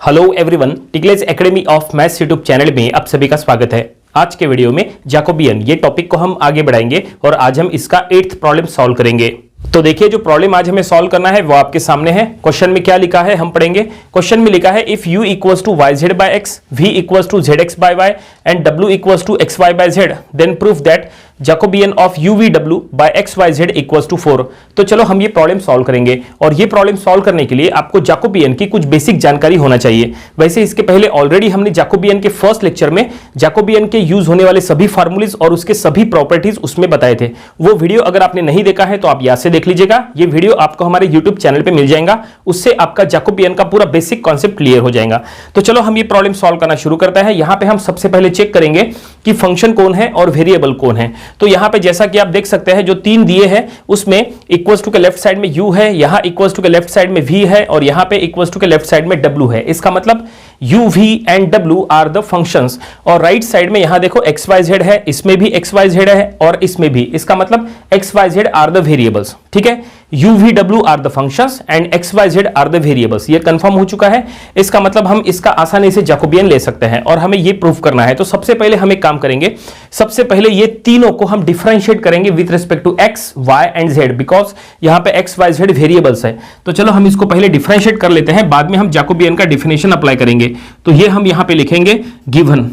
Hello everyone, टिकलेज academy of maths YouTube channel में आप सभी का स्वागत है। आज के वीडियो में जैकोबियन ये टॉपिक को हम आगे बढ़ाएंगे और आज हम इसका 8th प्रॉब्लम सॉल्व करेंगे। तो देखिए, जो प्रॉब्लम आज हमें सॉल्व करना है वो आपके सामने है। क्वेश्चन में क्या लिखा है हम पढ़ेंगे। क्वेश्चन में लिखा है if u equals to y z by x, v equals to z x by y and w equals to x y by z, then proof that Jacobian of u v w by x y z equals to 4। तो चलो हम ये problem solve करेंगे और ये problem solve करने के लिए आपको जैकोबियन की कुछ बेसिक जानकारी होना चाहिए। वैसे इसके पहले ऑलरेडी हमने जैकोबियन के फर्स्ट लेक्चर में जैकोबियन के यूज होने वाले सभी फार्मूलेज और उसके सभी प्रॉपर्टीज उसमें बताए थे। वो वीडियो अगर आपने नहीं देखा है तो आप यहां से देख लीजिएगा। ये वीडियो आपको हमारे यूट्यूब चैनल पे मिल जाएगा, उससे आपका जैकोबियन का पूरा बेसिक कॉन्सेप्ट क्लियर हो जाएगा। तो चलो हम ये प्रॉब्लम सॉल्व करना शुरू करते हैं। यहां पे हम सबसे पहले चेक करेंगे कि फंक्शन कौन है और वेरिएबल कौन है। तो यहां पे जैसा कि आप देख सकते हैं, जो तीन दिए हैं उसमें इक्वल्स टू के लेफ्ट साइड में u है, यहां इक्वल्स टू के लेफ्ट साइड में v है और यहां पे इक्वल्स टू के लेफ्ट साइड में w है। इसका मतलब u, v and w are the functions. और राइट साइड में यहां देखो x y z है, इसमें भी x y z है और इसमें भी। इसका मतलब x y z are the variables. ठीक है, u v w are the functions and x y z are the variables. ये कंफर्म हो चुका है। इसका मतलब हम इसका आसानी से जैकोबियन ले सकते हैं और हमें ये प्रूफ करना है। तो सबसे पहले हम एक काम करेंगे, सबसे पहले ये तीनों को हम डिफरेंशिएट करेंगे with respect to x, y and z, because यहां पे x, y, z वेरिएबल्स है। तो चलो हम इसको पहले डिफरेंशिएट कर लेते हैं, बाद में हम जैकोबियन का डेफिनेशन अप्लाई करेंगे। तो ये हम यहां पे लिखेंगे गिवन।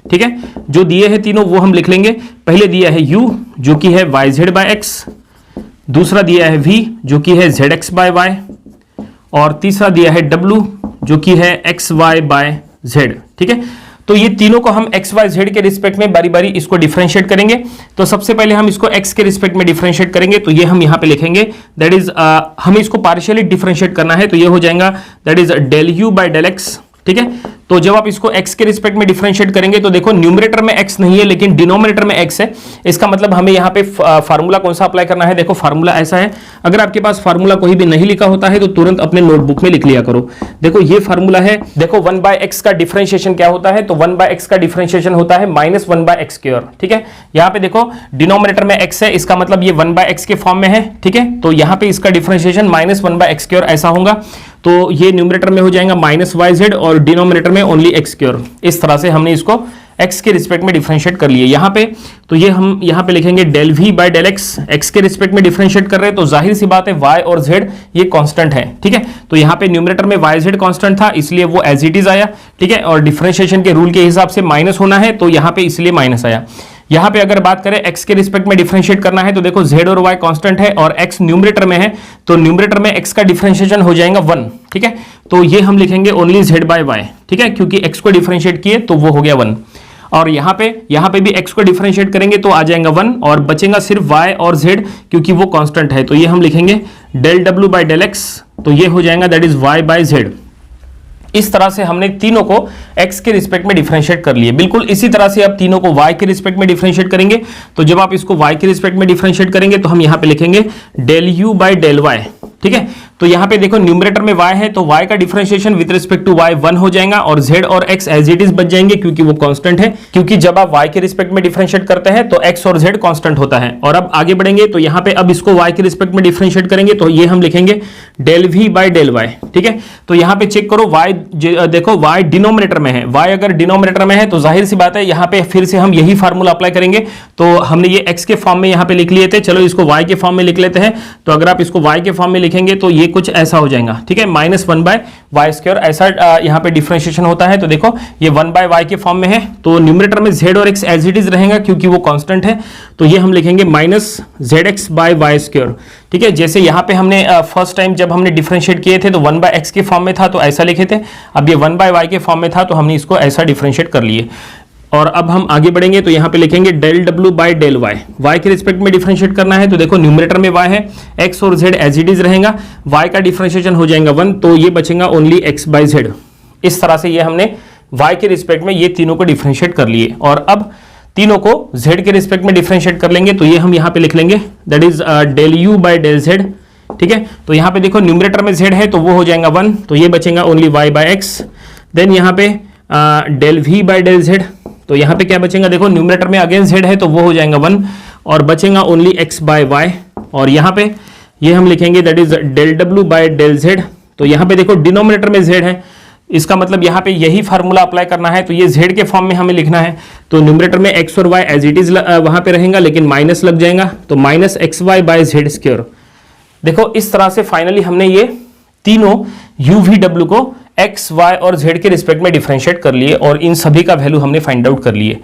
ठीक है, जो दिए हैं तीनों वो हम लिख लेंगे। पहले दिया है u जो कि है वाई जेड बाय एक्स, दूसरा दिया है v जो कि है जेड एक्स बाय वाई और तीसरा दिया है w जो कि है एक्स वाई बाय जेड। ठीक है, तो ये तीनों को हम एक्स वाई जेड के रिस्पेक्ट में बारी बारी इसको डिफरेंशिएट करेंगे। तो सबसे पहले हम इसको x के रिस्पेक्ट में डिफरेंशिएट करेंगे। तो ये हम यहां पे लिखेंगे दैट इज हमें इसको पार्शियली डिफरेंशिएट करना है। तो ये हो जाएगा that is del u by del x. ठीक है, तो जब आप इसको x के रिस्पेक्ट में डिफरेंशिएट करेंगे तो देखो न्यूमरेटर में x नहीं है लेकिन डिनोमिनेटर में x है। इसका मतलब हमें यहाँ पे फार्मूला कौन सा अप्लाई करना है। देखो फार्मूला ऐसा है, अगर आपके पास फार्मूला कोई भी नहीं लिखा होता है तो तुरंत अपने नोटबुक में लिख लिया करो। देखो ये फार्मूला है। देखो 1/x का डिफरेंशिएशन क्या होता है, तो 1/x का डिफरेंशिएशन होता है -1/x²। ठीक है, यहाँ पे देखो डिनोमिनेटर में x है, इसका मतलब ये 1/x के फॉर्म में है। ठीक है, तो यहाँ पे इसका डिफरेंशिएशन -1/x² ऐसा होगा। तो ये न्यूमरेटर में हो जाएगा -yz और डिनोमिनेटर में ओनली x²। इस तरह से हमने इसको x के रिस्पेक्ट में डिफरेंशिएट कर लिए यहाँ पे। तो ये हम यहाँ पे लिखेंगे del v by del x के रिस्पेक्ट में डिफरेंशिएट कर रहे हैं तो जाहिर सी बात है y और z ये कांस्टेंट है। ठीक है, तो यहाँ पे न्यूमरेटर में yz कांस्टेंट था इसलिए वो एज इट इज आया। ठीक है, और डिफरेंशिएशन के रूल के हिसाब से माइनस होना है तो यहाँ पे इसलिए माइनस आया। यहाँ पे अगर बात करें x के रिस्पेक्ट में डिफरेंशिएट करना है तो देखो z और y कांस्टेंट है और x न्यूमरेटर में है तो न्यूमरेटर में x का डिफरेंशिएशन हो जाएगा 1। ठीक है, तो ये हम लिखेंगे ओनली z बाय y। ठीक है, क्योंकि x को डिफरेंशिएट किए तो वो हो गया 1 और यहाँ पे भी x को डिफरेंशिएट करेंगे तो आ जाएगा 1 और बचेगा सिर्फ y और z क्योंकि वो कांस्टेंट है। तो ये हम लिखेंगे del w by del x, तो ये हो जाएगा that is y by z। इस तरह से हमने तीनों को x के रिस्पेक्ट में डिफरेंशिएट कर लिए। बिल्कुल इसी तरह से आप तीनों को y के रिस्पेक्ट में डिफरेंशिएट करेंगे। तो जब आप इसको y के रिस्पेक्ट में डिफरेंशिएट करेंगे तो हम यहाँ पे लिखेंगे del u by del y। ठीक है, तो यहाँ पे देखो न्यूमरेटर में y है तो y का differentiation with respect to y 1 हो जाएगा और z और x एज इट इज बच जाएंगे क्योंकि वो कांस्टेंट है। क्योंकि जब आप y के रिस्पेक्ट में डिफरेंशिएट करते हैं तो x और z कांस्टेंट होता है। और अब आगे बढ़ेंगे तो यहाँ पे अब इसको y के रिस्पेक्ट में डिफरेंशिएट करेंगे तो ये हम लिखेंगे del v by del y। ठीक है, तो यहाँ पे चेक करो y, देखो y डिनोमिनेटर में है। y अगर डिनोमिनेटर में है तो जाहिर सी बात है यहाँ पे फिर से हम यही फार्मूला अप्लाई करेंगे। तो हमने ये x के फॉर्म में यहाँ पे लिख लिए थे, चलो इसको y के फॉर्म में लिख लेते हैं। तो अगर आप इसको y के फॉर्म में लिखेंगे तो ये कुछ ऐसा हो जाएगा। ठीक है, -1/y² ऐसा यहाँ पे डिफरेंशिएशन होता है। तो देखो ये 1/y के फॉर्म में है तो न्यूमरेटर में z और x एज इट इज रहेगा क्योंकि वो कांस्टेंट है। तो ये हम लिखेंगे -zx/y²। ठीक है, जैसे यहाँ पे हमने फर्स्ट टाइम जब हमने डिफरेंशिएट किए थे तो 1/x के फॉर्म में था तो ऐसा लिखे थे, अब ये 1/y के फॉर्म में था तो हमने इसको ऐसा डिफरेंशिएट कर लिए। और अब हम आगे बढ़ेंगे तो यहाँ पे लिखेंगे del w by del y के रिस्पेक्ट में डिफरेंशिएट करना है। तो देखो न्यूमरेटर में y है, x और z एज इट इज रहेगा, y का डिफरेंशिएशन हो जाएगा 1 तो ये बचेगा ओनली x बाय z। इस तरह से ये हमने y के रिस्पेक्ट में ये तीनों को डिफरेंशिएट कर लिए और अब तीनों को z के रिस्पेक्ट में डिफरेंशिएट कर लेंगे। तो ये हम यहाँ पे लिख लेंगे that is del u by del z। ठीक है, तो यहाँ पे देखो न्यूमरेटर में z है तो वो हो जाएगा 1 तो ये बचेगा only y by x। Then यहाँ पे del v by del z, तो यहाँ पे क्या बचेगा, देखो न्यूमरेटर में अगेन z है तो वो हो जाएगा 1 और बचेगा ओनली x बाय y। और यहाँ पे ये हम लिखेंगे that is del w by del z। तो यहाँ पे देखो डिनोमिनेटर में z है इसका मतलब यहाँ पे यही फार्मूला अप्लाई करना है, तो ये z के फॉर्म में हमें लिखना है। तो न्यूमरेटर में x और y एज इट इज वहां पे रहेगा, लेकिन माइनस लग जाएगा, तो minus x y by z square. देखो इस तरह से फाइनली हमने ये तीनों u v w को x, y और z के रिस्पेक्ट में डिफरेंशिएट कर लिए और इन सभी का वैल्यू हमने फाइंड आउट कर लिए।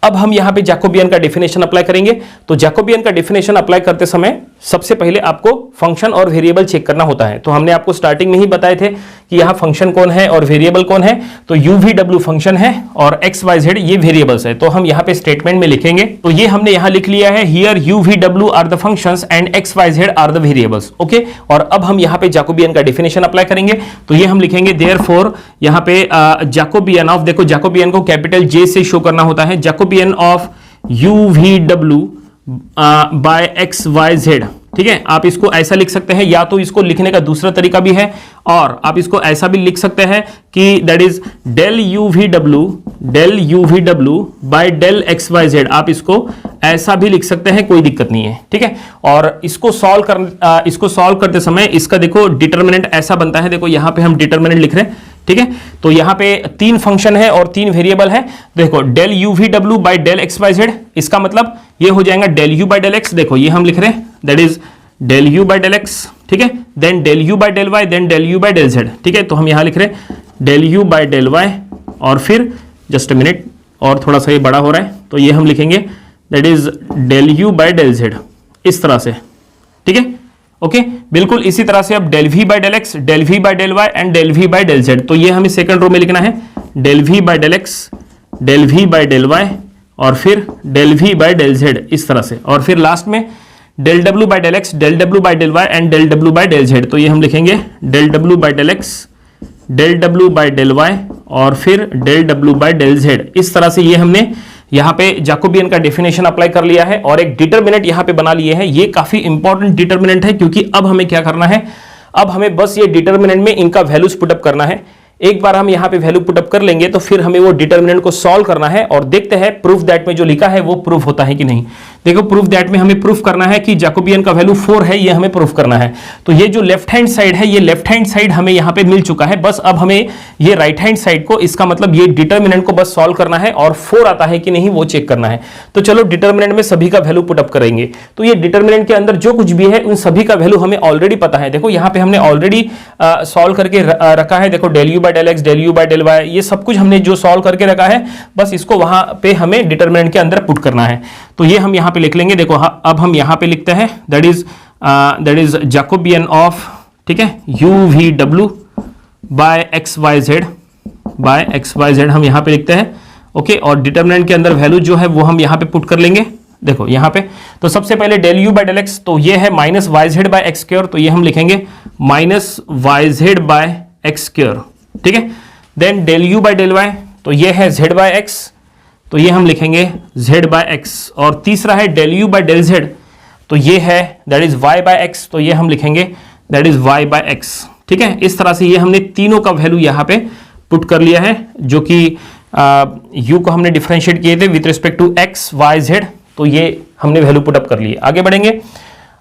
अब हम यहाँ पे जैकोबियन का डेफिनेशन अप्लाई करेंगे। तो जैकोबियन का डेफिनेशन अप्लाई करते समय सबसे पहले आपको फंक्शन और वेरिएबल चेक करना होता है। तो हमने आपको स्टार्टिंग में ही बताए थे कि यहाँ फंक्शन कौन है और वेरिएबल कौन है। तो u v w फंक्शन है और x y z ये वेरिएबल्स है। तो हम यहाँ पे स्टेटमेंट में लिखेंगे, तो ये हमने यहाँ लिख लिया है, here u v w are the functions and x y z are the variables. Okay, और अब हम यहाँ पे जैकोबियन का डेफिनेशन अप्लाई करेंगे। तो ये हम लिखेंगे देयरफॉर, यहाँ पे जैकोबियन ऑफ, देखो जैकोबियन को कैपिटल J से शो करना होता है, Jacobian of u v w by x y z. ठीक है, आप इसको ऐसा लिख सकते हैं, या तो इसको लिखने का दूसरा तरीका भी है, और आप इसको ऐसा भी लिख सकते हैं कि that is del u v डब्ल्यू by del x y z. आप इसको ऐसा भी लिख सकते हैं, कोई दिक्कत नहीं है। ठीक है, और इसको सॉल्व करते समय इसका देखो डिटर्मिनेंट ऐसा बनता है, देखो यहां पे हम डिटर्मिनेंट लिख रहे हैं। ठीक है, तो यहां पे तीन फंक्शन है और तीन वेरिएबल है। देखो डेल यू वी डब्ल्यू by del x y z, इसका मतलब ये हो जाएगा del u by del x. देखो ये हम लिख रहे हैं, that is del u by del x. ठीक है, then del u by del y, then del u by del z. ठीक है, तो हम यहां लिख रहे हैं del u by del Y, और फिर जस्ट अ मिनट, और थोड़ा सा ये बड़ा हो रहा है, तो ये हम लिखेंगे that is del u by del Z, इस तरह से। ठीक है, ओके, बिल्कुल इसी तरह से अब del V by del x, del V by del Y and del V by del Z. तो ये हमें सेकंड रो में लिखना है, del V by del x, del V by del Y, और फिर del V by del Z, इस तरह से। और फिर लास्ट में del W by del x, del W by del Y and del W by del Z. तो ये हम लिखेंगे del W by del x, del W by del Y, और फिर del W by del Z. इस तरह से ये हमने यहाँ पे जैकोबियन का डेफिनेशन अप्लाई कर लिया है और एक डिटरमिनेंट यहाँ पे बना लिए हैं। ये काफी इंपॉर्टेंट डिटरमिनेंट है, क्योंकि अब हमें क्या करना है, अब हमें बस ये डिटरमिनेंट में इनका वैल्यूज पुटअप करना है। एक बार हम यहाँ पे वैल्यू पुटअप कर लेंगे तो फिर हमें वो डिटरमिनेंट को सॉल्व करना है और देखते हैं प्रूफ दैट में जो लिखा है वो प्रूफ होता है कि नहीं। देखो प्रूफ दैट में हमें प्रूफ करना है कि जैकोबियन का वैल्यू 4 है, ये हमें प्रूफ करना है। तो ये जो लेफ्ट हैंड साइड है, ये लेफ्ट हैंड साइड हमें यहाँ पे मिल चुका है। बस अब हमें ये राइट हैंड साइड को, इसका मतलब ये डिटरमिनेंट को बस सॉल्व करना है और 4 आता है कि नहीं वो चेक करना है। तो चलो डिटरमिनेंट में सभी का वैल्यू पुटअप करेंगे। तो ये डिटरमिनेंट के अंदर जो कुछ भी है उन सभी का वैल्यू हमें ऑलरेडी पता है। देखो यहाँ पे हमने ऑलरेडी सॉल्व करके रखा है। देखो del u by del x, del u by del y, ये सब कुछ हमने जो सॉल्व करके रखा है, बस इसको वहां पे हमें डिटरमिनेंट के अंदर पुट करना है। तो ये हम यहां पे लिख लेंगे। देखो अब हम यहां पे लिखते हैं दैट इज जैकोबियन ऑफ, ठीक है, यू वी डब्ल्यू बाय एक्स वाई जेड हम यहां पे लिखते हैं। ओके, और डिटरमिनेंट के अंदर वैल्यू जो है वो हम यहां पे पुट कर लेंगे। देखो यहां पे तो सबसे पहले del u by del x, तो ये है minus y z by x square, तो ये हम लिखेंगे minus y z by x square. ठीक है, then del u by del y, तो ये है z बाय एक्स, तो ये हम लिखेंगे z बाय एक्स। और तीसरा है del u by del z, तो ये है that is y by x, तो ये हम लिखेंगे that is y by x. ठीक है, इस तरह से ये हमने तीनों का वैल्यू यहाँ पे पुट कर लिया है, जो कि u को हमने डिफरेंशिएट किए थे with respect to x, y, z, तो ये हमने वैल्यू पुटअप कर लिए। आगे बढ़ेंगे।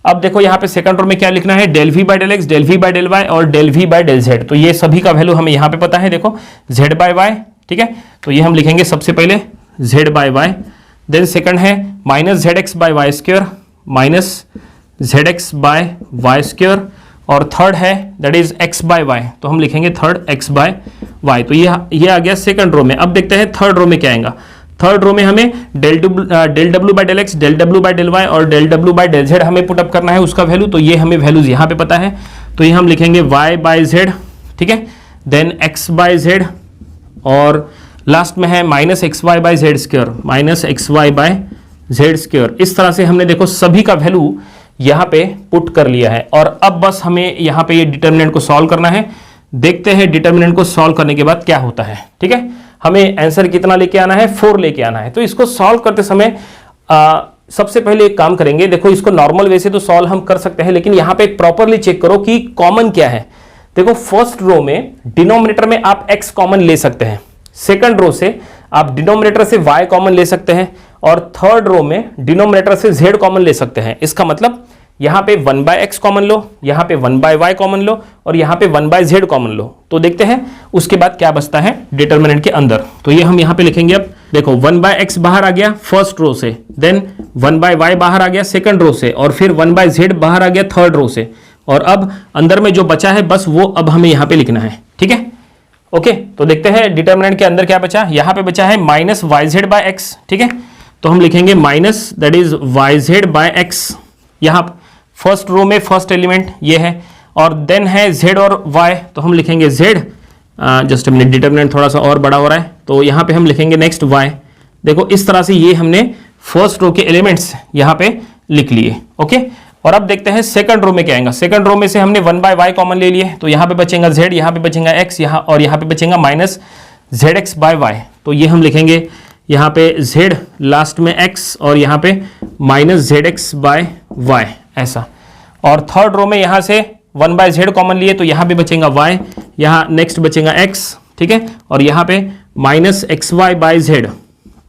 अब देखो यहाँ पे सेकंड रो में क्या लिखना है, del v by del x, del v by del Y और del v by del Z. तो ये सभी का वैल्यू हमें यहाँ पे पता है। देखो z बाय वाई, ठीक है, तो ये हम लिखेंगे सबसे पहले z by y, then second है minus z x by y square, minus z x by y square, और थर्ड है that is x by y, तो हम लिखेंगे थर्ड x बाय वाई। तो ये आ गया सेकंड रो में। अब देखते हैं थर्ड रो में क्या आएगा। थर्ड रो में हमें डेल डब्ल्यू बाय डेल एक्स, डेल डब्ल्यू बाय डेल वाई और डेल डब्ल्यू बाय डेल जेड हमें पुटअप करना है उसका वैल्यू। तो ये हमें वैल्यूज यहाँ पे पता है, तो ये हम लिखेंगे y बाय जेड, ठीक है, देन x बाय जेड, और लास्ट में है minus x y by z square, minus x y by z square. इस तरह से हमने देखो सभी का वैल्यू यहाँ पे पुट कर लिया है। और अब बस हमें यहाँ पे ये डिटर्मिनेंट को सॉल्व करना है। देखते हैं डिटर्मिनेंट को सॉल्व करने के बाद क्या होता है। ठीक है, हमें आंसर कितना लेके आना है, 4 लेके आना है। तो इसको सॉल्व करते समय सबसे पहले एक काम करेंगे। देखो इसको नॉर्मल वे से तो सॉल्व हम कर सकते हैं, लेकिन यहाँ पे प्रॉपरली चेक करो कि कॉमन क्या है। देखो फर्स्ट रो में डिनोमिनेटर में आप x कॉमन ले सकते हैं, सेकंड रो से आप डिनोमिनेटर से y कॉमन ले सकते हैं, और थर्ड रो में डिनोमिनेटर से z कॉमन ले सकते हैं। इसका मतलब यहाँ पे 1/x कॉमन लो, यहाँ पे 1/y कॉमन लो और यहाँ पे 1/z कॉमन लो, तो देखते हैं उसके बाद क्या बचता है डिटर्मिनेंट के अंदर। तो ये हम यहाँ पे लिखेंगे। अब देखो 1/x बाहर आ गया फर्स्ट रो से, देन 1/y बाहर आ गया सेकंड रो से, और फिर 1/z बाहर आ गया थर्ड रो से, और अब अंदर में जो बचा है बस वो अब हमें यहाँ पे लिखना है। ठीक है, ओके। तो देखते हैं डिटर्मिनेंट के अंदर क्या बचा। यहाँ पे बचा है -yz/x। ठीक है, तो हम लिखेंगे माइनस दैट इज yz/x। यहाँ फर्स्ट रो में फर्स्ट एलिमेंट ये है, और देन है z और y, तो हम लिखेंगे z। जस्ट हमने डिटर्मिनेंट थोड़ा सा और बड़ा हो रहा है, तो यहाँ पे हम लिखेंगे नेक्स्ट y। देखो इस तरह से ये हमने फर्स्ट रो के एलिमेंट्स यहाँ पे लिख लिए। ओके, और अब देखते हैं सेकंड रो में क्या आएगा। सेकंड रो में से हमने 1/y कॉमन ले लिए, तो यहाँ पे बचेगा z, यहाँ पे बचेगा x, यहाँ और यहाँ पे बचेगा -zx/y। तो ये हम लिखेंगे यहाँ पे z लास्ट में x और यहाँ पे -zx/y ऐसा। और थर्ड रो में यहाँ से 1/z कॉमन लिए, तो यहाँ पे बचेगा y, यहाँ नेक्स्ट बचेगा x। ठीक है, और यहाँ पे -xy/z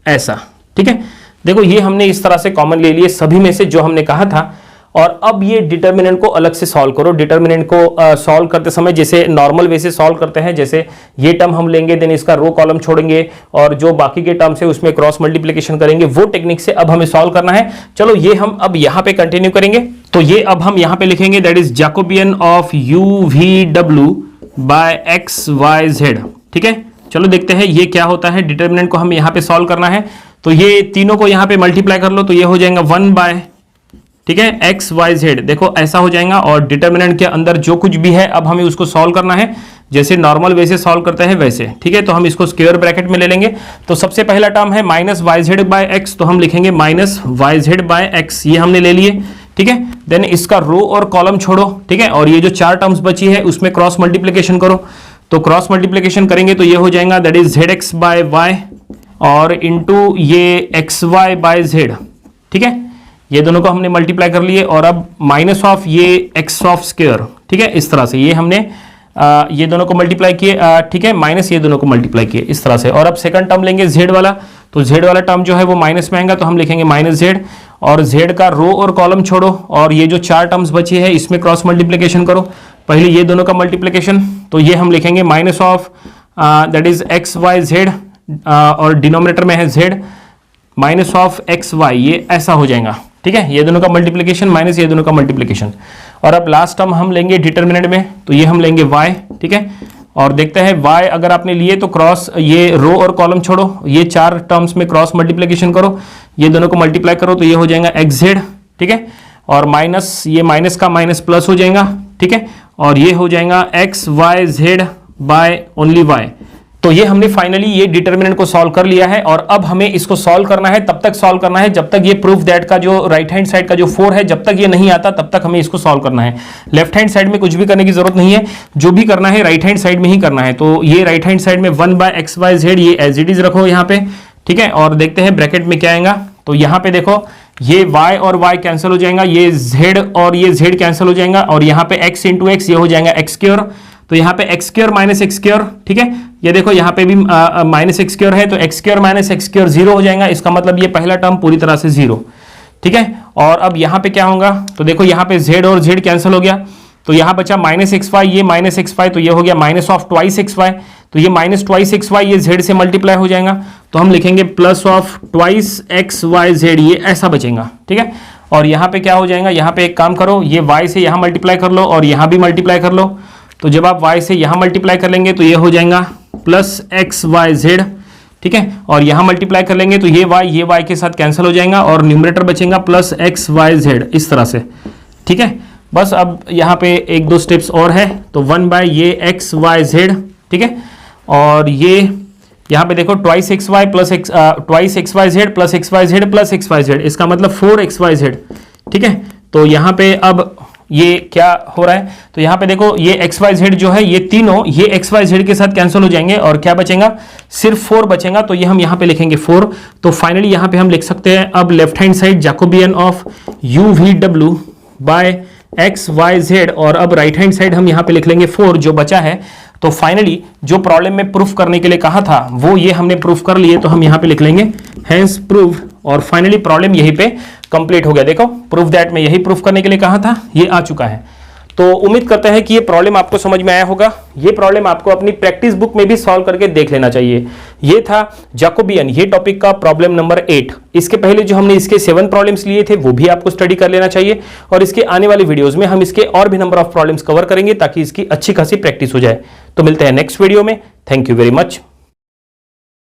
ऐसा। ठीक है, देखो ये हमने इस तरह से कॉमन ले लिए सभी में से जो हमने कहा था। और अब ये डिटर्मिनेंट को अलग से सॉल्व करो। डिटर्मिनेंट को सॉल्व करते समय जैसे नॉर्मल वे से सॉल्व करते हैं, जैसे ये टर्म हम लेंगे, देन इसका रो कॉलम छोड़ेंगे और जो बाकी के टर्म्स है उसमें क्रॉस मल्टीप्लिकेशन करेंगे, वो टेक्निक से अब हमें सॉल्व करना है। चलो ये हम अब यहाँ पे कंटिन्यू करेंगे। तो ये अब हम यहाँ पे लिखेंगे that is Jacobian of UVW/XYZ। ठीक है, चलो देखते हैं ये क्या होता है। डिटर्मिनेंट को हम यहाँ पे सॉल्व करना है, तो ये तीनों को यहाँ पे मल्टीप्लाई कर लो, तो ये हो जाएगा 1/, ठीक है, XYZ। देखो ऐसा हो जाएगा। और डिटर्मिनेंट के अंदर जो कुछ भी है अब हमें उसको सॉल्व करना है जैसे नॉर्मल वे से सॉल्व करते हैं वैसे। ठीक है, तो हम इसको स्क्वायर ब्रैकेट में ले लेंगे। तो सबसे पहला टर्म है -yz/x, तो हम लिखेंगे -yz/x, ये हमने ले लिए। ठीक है, देन इसका रो और कॉलम छोड़ो। ठीक है, और ये जो चार टर्म्स बची है उसमें क्रॉस मल्टीप्लिकेशन करो। तो क्रॉस मल्टीप्लिकेशन करेंगे तो ये हो जाएगा दैट इज zx/y और इंटू ये xy/z। ठीक है, ये दोनों को हमने मल्टीप्लाई कर लिए, और अब माइनस ऑफ ये x ऑफ स्क्वायर। ठीक है, इस तरह से ये हमने ये दोनों को मल्टीप्लाई किए। ठीक है, माइनस ये दोनों को मल्टीप्लाई किए इस तरह से। और अब सेकंड टर्म लेंगे z वाला, तो z वाला टर्म जो है वो माइनस में आएगा, तो हम लिखेंगे -z, और z का रो और कॉलम छोड़ो, और ये जो चार टर्म्स बची है इसमें क्रॉस मल्टीप्लिकेशन करो। पहले ये दोनों का मल्टीप्लिकेशन, तो ये हम लिखेंगे minus of that is XYZ, और डिनोमिनेटर में है z, माइनस ऑफ XY, ये ऐसा हो जाएगा। ठीक है, ये दोनों का मल्टीप्लिकेशन माइनस ये दोनों का मल्टीप्लिकेशन। और अब लास्ट टर्म हम लेंगे डिटर्मिनेंट में, तो ये हम लेंगे y। ठीक है, और देखते हैं y अगर आपने लिए तो क्रॉस ये रो और कॉलम छोड़ो, ये चार टर्म्स में क्रॉस मल्टीप्लिकेशन करो, ये दोनों को मल्टीप्लाई करो, तो ये हो जाएगा xz। ठीक है, और माइनस ये माइनस का माइनस प्लस हो जाएगा। ठीक है, और ये हो जाएगा XYZ/y। तो ये हमने फाइनली ये डिटर्मिनेंट को सॉल्व कर लिया है। और अब हमें इसको सॉल्व करना है, तब तक सॉल्व करना है जब तक ये प्रूफ दैट का जो राइट हैंड साइड का जो 4 है जब तक ये नहीं आता तब तक हमें इसको सॉल्व करना है। लेफ्ट हैंड साइड में कुछ भी करने की जरूरत नहीं है, जो भी करना है राइट हैंड साइड में ही करना है। तो ये राइट हैंड साइड में 1/XYZ ये एज इट इज रखो यहाँ पे। ठीक है, और देखते हैं ब्रैकेट में क्या आएगा। तो यहाँ पे देखो ये y और y कैंसिल हो जाएगा, ये z और ये z कैंसिल हो जाएगा, और यहाँ पे x इंटू एक्स ये हो जाएगा x²। तो यहाँ पे x² माइनस x²। ठीक है, ये देखो यहाँ पे भी माइनस x² है, तो x² माइनस x² 0 हो जाएगा। इसका मतलब ये पहला टर्म पूरी तरह से 0। ठीक है, और अब यहाँ पे क्या होगा, तो देखो यहाँ पे z और z कैंसिल हो गया, तो यहाँ बचा -xy, ये -xy, तो ये हो गया माइनस ऑफ ट्वाइस xy, तो ये माइनस ट्वाइस xy ये z से मल्टीप्लाई हो जाएगा, तो हम लिखेंगे प्लस ऑफ ट्वाइस xyz, ये ऐसा बचेगा। ठीक है, और यहाँ पे क्या हो जाएगा, यहाँ पे एक काम करो, ये y से यहाँ मल्टीप्लाई कर लो और यहाँ भी मल्टीप्लाई कर लो। तो जब आप y से यहाँ मल्टीप्लाई कर लेंगे तो ये हो जाएगा प्लस XYZ। ठीक है, और यहाँ मल्टीप्लाई कर लेंगे तो ये y के साथ कैंसिल हो जाएगा और न्यूमरेटर बचेगा प्लस XYZ इस तरह से। ठीक है, बस अब यहाँ पे एक दो स्टेप्स और है, तो 1 ये XYZ। ठीक है, और ये यहाँ पे देखो twice XY plus twice XYZ plus XYZ plus XYZ, इसका मतलब 4XYZ। ठीक है, तो यहाँ पे अब ये क्या हो रहा है, तो यहाँ पे देखो ये XYZ जो है ये तीनों ये XYZ के साथ कैंसिल हो जाएंगे और क्या बचेगा, सिर्फ 4 बचेगा, तो ये हम यहाँ पे लिखेंगे 4। तो फाइनली यहाँ पे हम लिख सकते हैं अब left hand side jacobian of UVW by XYZ, और अब राइट हैंड साइड हम यहाँ पे लिख लेंगे 4 जो बचा है। तो फाइनली जो प्रॉब्लम में प्रूफ करने के लिए कहा था वो ये हमने प्रूफ कर लिए, तो हम यहां पे लिख लेंगे हेंस प्रूव, और फाइनली प्रॉब्लम यहीं पे कंप्लीट हो गया। देखो प्रूफ दैट में यही प्रूफ करने के लिए कहा था, ये आ चुका है। तो उम्मीद करते हैं कि ये प्रॉब्लम आपको समझ में आया होगा। ये प्रॉब्लम आपको अपनी प्रैक्टिस बुक में भी सॉल्व करके देख लेना चाहिए। ये था जैकोबियन, ये टॉपिक का प्रॉब्लम नंबर 8। इसके पहले जो हमने इसके 7 प्रॉब्लम्स लिए थे वो भी आपको स्टडी कर लेना चाहिए, और इसके आने वाली वीडियोस में हम इसके और भी नंबर ऑफ प्रॉब्लम्स कवर करेंगे ताकि इसकी अच्छी खासी प्रैक्टिस हो जाए। तो मिलते हैं नेक्स्ट वीडियो में। Thank you very much.